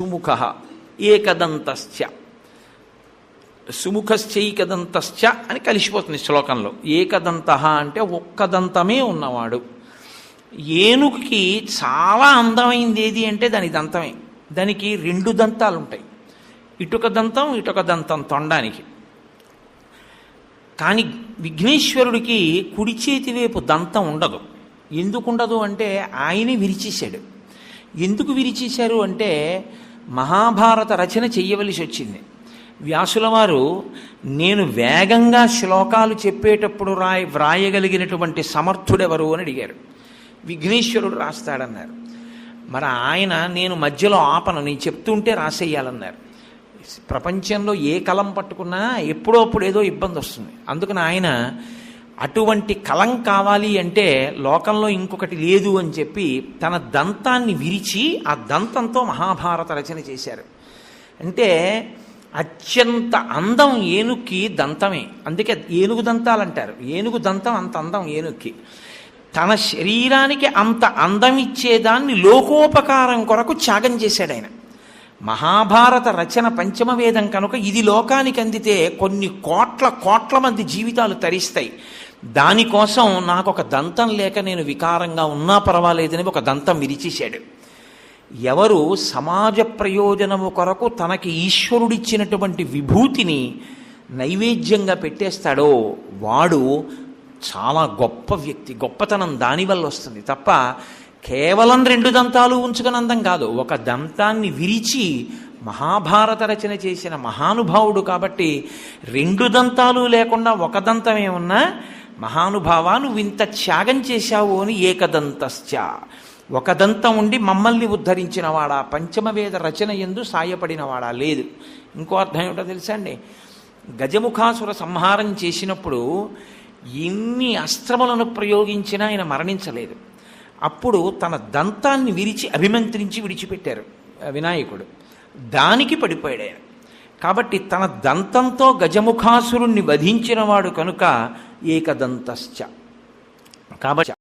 సుముఖ ఏకదంతశ్చ సుముఖశ్చైకదంతశ్చ అని కలిసిపోతుంది శ్లోకంలో. ఏకదంత అంటే ఒక్క దంతమే ఉన్నవాడు. ఏనుగుకి చాలా అందమైంది ఏది అంటే దాని దంతమే. దానికి రెండు దంతాలు ఉంటాయి, ఇటొక దంతం ఇటొక దంతం తొండానికి. కానీ విఘ్నేశ్వరుడికి కుడి చేతి వైపు దంతం ఉండదు. ఎందుకు ఉండదు అంటే ఆయనే విరిచేశాడు. ఎందుకు విరిచేశారు అంటే మహాభారత రచన చెయ్యవలసి వచ్చింది. వ్యాసుల వారు నేను వేగంగా శ్లోకాలు చెప్పేటప్పుడు వ్రాయగలిగినటువంటి సమర్థుడెవరు అని అడిగారు. విఘ్నేశ్వరుడు రాస్తాడన్నారు. మరి ఆయన నేను మధ్యలో ఆపను, నేను చెప్తుంటే రాసేయాలన్నారు. ప్రపంచంలో ఏ కలం పట్టుకున్నా ఎప్పుడో అప్పుడు ఏదో ఇబ్బంది వస్తుంది. అందుకని ఆయన అటువంటి కలం కావాలి అంటే లోకంలో ఇంకొకటి లేదు అని చెప్పి తన దంతాన్ని విరిచి ఆ దంతంతో మహాభారత రచన చేశారు. అంటే అత్యంత అందం ఏనుగుకి దంతమే. అందుకే ఏనుగు దంతాలు అంటారు. ఏనుగు దంతం అంత అందం ఏనుగుకి. తన శరీరానికి అంత అందం ఇచ్చేదాన్ని లోకోపకారం కొరకు త్యాగం చేశాడు ఆయన. మహాభారత రచన పంచమ వేదం కనుక ఇది లోకానికి అందితే కొన్ని కోట్ల మంది జీవితాలు తరిస్తాయి. దానికోసం నాకు ఒక దంతం లేక నేను వికారంగా ఉన్నా పర్వాలేదని ఒక దంతం విరిచేశాడు. ఎవరు సమాజ ప్రయోజనము కొరకు తనకి ఈశ్వరుడిచ్చినటువంటి విభూతిని నైవేద్యంగా పెట్టేస్తాడో వాడు చాలా గొప్ప వ్యక్తి. గొప్పతనం దానివల్ల వస్తుంది తప్ప కేవలం రెండు దంతాలు ఉంచుకుని అందం కాదు. ఒక దంతాన్ని విరిచి మహాభారత రచన చేసిన మహానుభావుడు కాబట్టి రెండు దంతాలు లేకుండా ఒక దంతమే ఉన్నా మహానుభావా నువ్వు ఇంత త్యాగం చేశావు అని ఏకదంతశ్చ, ఒక దంతం ఉండి మమ్మల్ని ఉద్ధరించినవాడా, పంచమవేద రచన యందు సాయపడినవాడా. లేదు. ఇంకో అర్థం ఏమిటో తెలుసా అండి, గజముఖాసుర సంహారం చేసినప్పుడు ఎన్ని అస్త్రములను ప్రయోగించినా ఆయన మరణించలేదు. అప్పుడు తన దంతాన్ని విరిచి అభిమంత్రించి విడిచిపెట్టారు వినాయకుడు. దానికి పడిపోయాడు ఆయన. కాబట్టి తన దంతంతో గజముఖాసురుణ్ణి వధించినవాడు కనుక ఏకదంతశ్చ. కాబట్టి